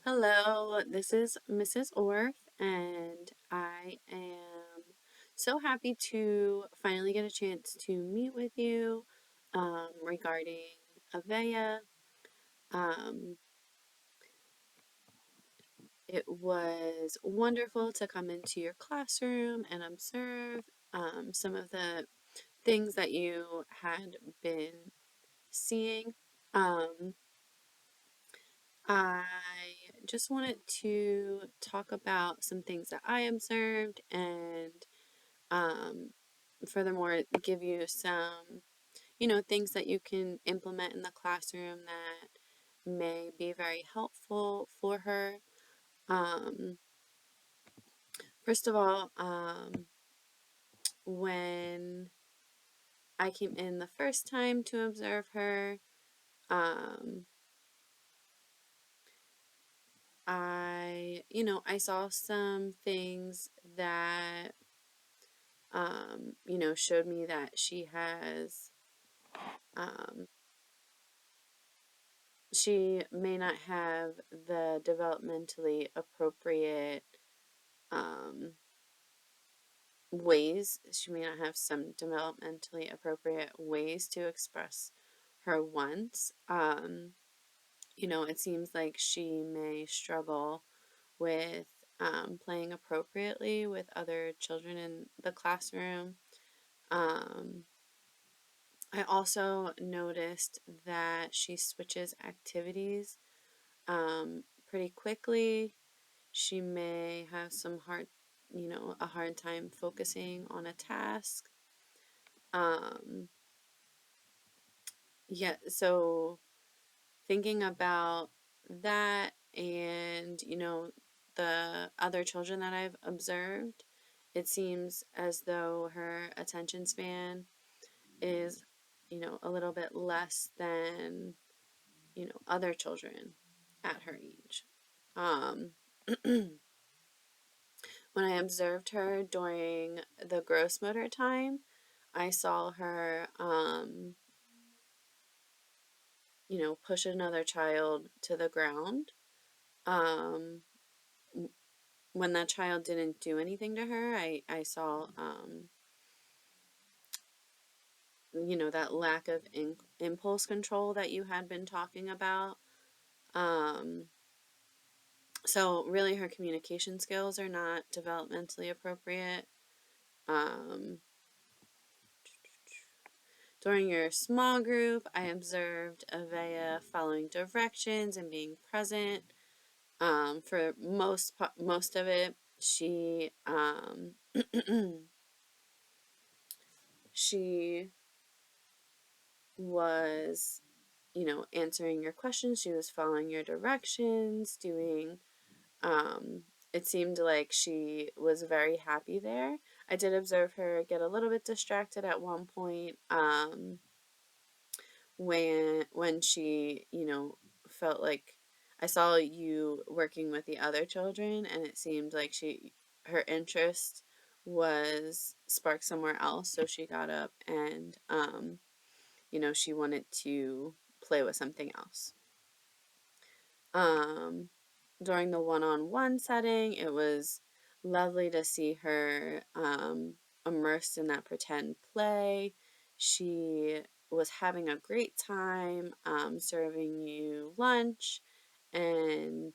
Hello, this is Mrs. Orfe, and I am so happy to finally get a chance to meet with you regarding Avea. Um, it was wonderful to come into your classroom and observe some of the things that you had been seeing. Um, I just wanted to talk about some things that I observed and um, furthermore give you some, things that you can implement in the classroom that may be very helpful for her. Um, First of all, when I came in the first time to observe her, um, I saw some things that showed me that um, she may not have the developmentally appropriate um, ways. She may not have some developmentally appropriate ways to express her wants. It seems like she may struggle with playing appropriately with other children in the classroom. Um, I also noticed that she switches activities pretty quickly. She may have a hard time focusing on a task. Um, yeah, so thinking about that and, the other children that I've observed, it seems as though her attention span is, a little bit less than other children at her age. Um, when I observed her during the gross motor time, I saw her, push another child to the ground. Um, when that child didn't do anything to her, I saw, that lack of impulse control that you had been talking about. Um, So really her communication skills are not developmentally appropriate. Um, During your small group, I observed Avea following directions and being present. For most of it, she was, answering your questions. She was following your directions, doing Um, it seemed like she was very happy there. I did observe her get a little bit distracted at one point, when she, felt like I saw you working with the other children, and it seemed like her interest was sparked somewhere else, so she got up and, she wanted to play with something else. Um, During the one-on-one setting, it was lovely to see her immersed in that pretend play. She was having a great time serving you lunch and,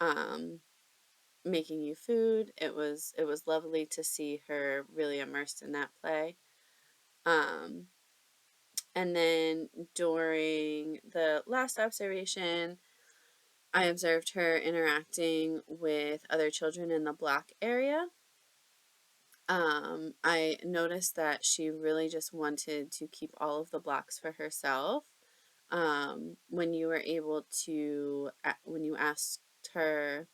um, making you food. It was lovely to see her really immersed in that play. Um, and then during the last observation, I observed her interacting with other children in the block area. I noticed that she really just wanted to keep all of the blocks for herself. When you asked her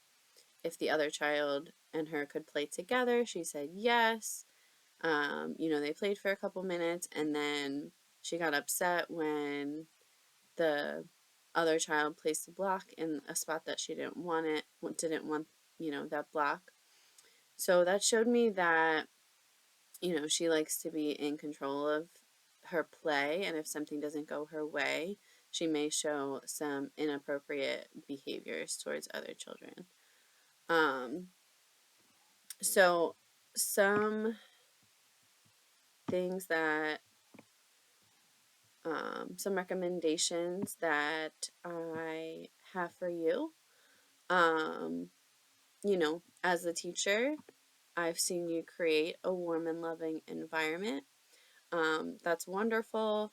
if the other child and her could play together, she said yes. They played for a couple minutes and then she got upset when the other child placed the block in a spot that she didn't want, that block. So that showed me that, she likes to be in control of her play, and if something doesn't go her way, she may show some inappropriate behaviors towards other children. Um, so some things that some recommendations that I have for you. Um, as a teacher, I've seen you create a warm and loving environment. That's wonderful.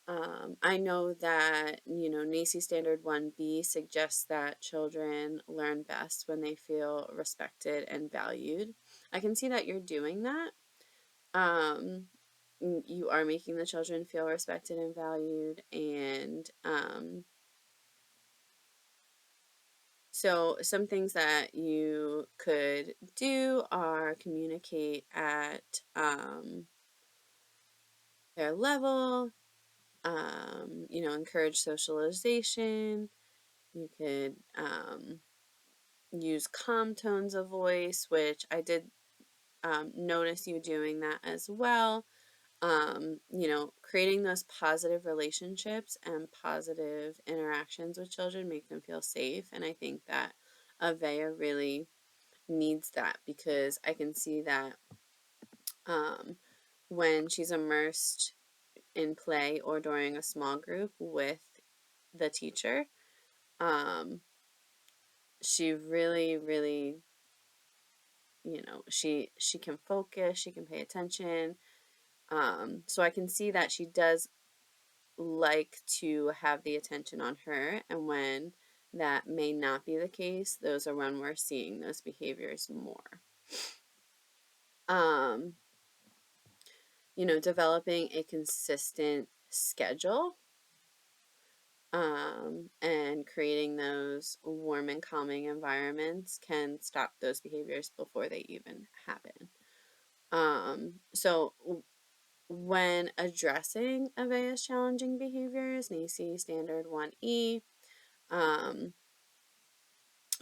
I know that, NACI Standard 1B suggests that children learn best when they feel respected and valued. I can see that you're doing that. Um, you are making the children feel respected and valued, and so some things that you could do are communicate at their level, encourage socialization. You could use calm tones of voice, which I did notice you doing that as well. Creating those positive relationships and positive interactions with children make them feel safe. And I think that Avea really needs that, because I can see that um, when she's immersed in play or during a small group with the teacher, um, she really, really, she can focus, she can pay attention. So I can see that she does like to have the attention on her, and when that may not be the case, those are when we're seeing those behaviors more. Um, Developing a consistent schedule, and creating those warm and calming environments can stop those behaviors before they even happen. So when addressing Avea's challenging behaviors, NACI Standard 1E um,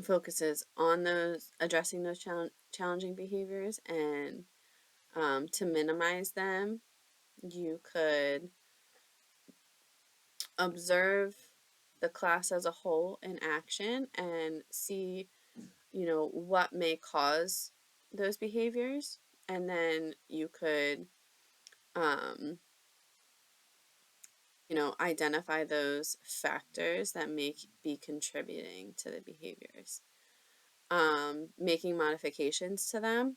focuses on those addressing those challenging behaviors, and to minimize them, you could observe the class as a whole in action and see, what may cause those behaviors, and then you could um, identify those factors that may be contributing to the behaviors. Making modifications to them,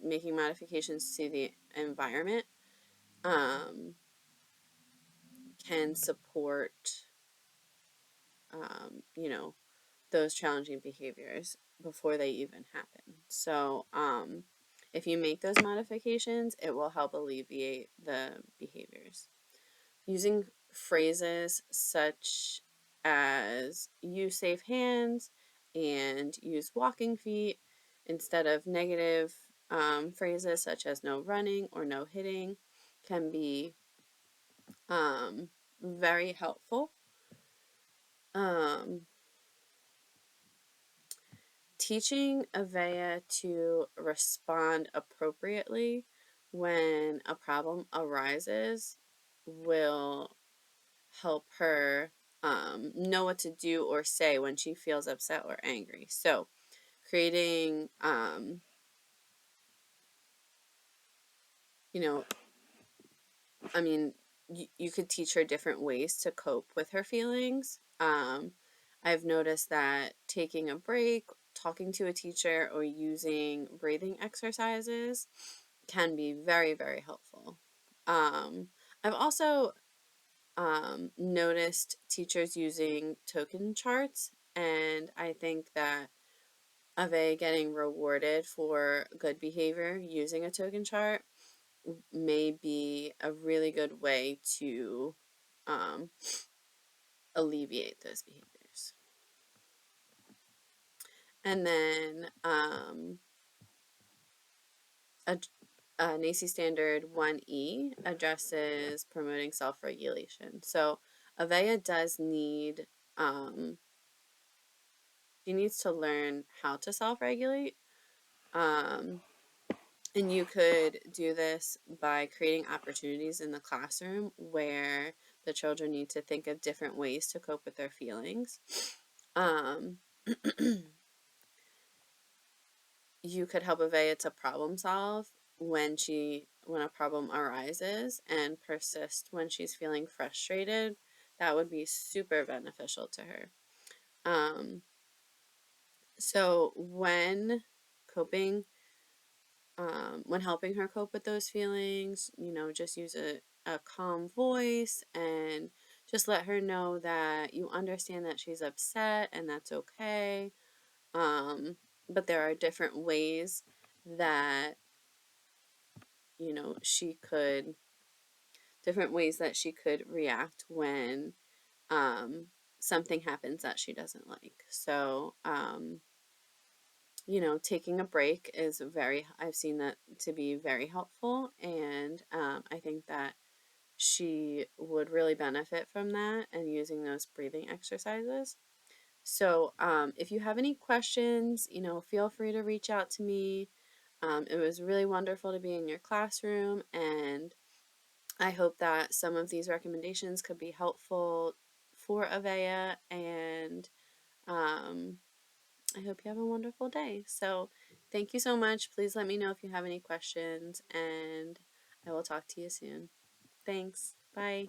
making modifications to the environment um, can support, you know, those challenging behaviors before they even happen. So, if you make those modifications, it will help alleviate the behaviors. Using phrases such as use safe hands and use walking feet instead of negative phrases such as no running or no hitting can be very helpful. Um, Teaching Avea to respond appropriately when a problem arises will help her know what to do or say when she feels upset or angry. So, creating, you know, I mean, you could teach her different ways to cope with her feelings. I've noticed that taking a break, talking to a teacher, or using breathing exercises can be very, very helpful. I've also noticed teachers using token charts, and I think that Ave getting rewarded for good behavior using a token chart may be a really good way to um, alleviate those behaviors. And then a, NACI Standard 1E addresses promoting self-regulation. So Avea does need, she needs to learn how to self-regulate. Um, And you could do this by creating opportunities in the classroom where the children need to think of different ways to cope with their feelings. Um, you could help Avea to problem solve when a problem arises and persist when she's feeling frustrated. That would be super beneficial to her. Um, so coping, when helping her cope with those feelings, just use a calm voice and just let her know that you understand that she's upset and that's okay. But there are different ways that, she could, react when um, something happens that she doesn't like. So, taking a break is I've seen that to be very helpful. And I think that she would really benefit from that and using those breathing exercises. So, if you have any questions, feel free to reach out to me. It was really wonderful to be in your classroom, and I hope that some of these recommendations could be helpful for Avea, and um, I hope you have a wonderful day. So, thank you so much. Please let me know if you have any questions, and I will talk to you soon. Thanks. Bye.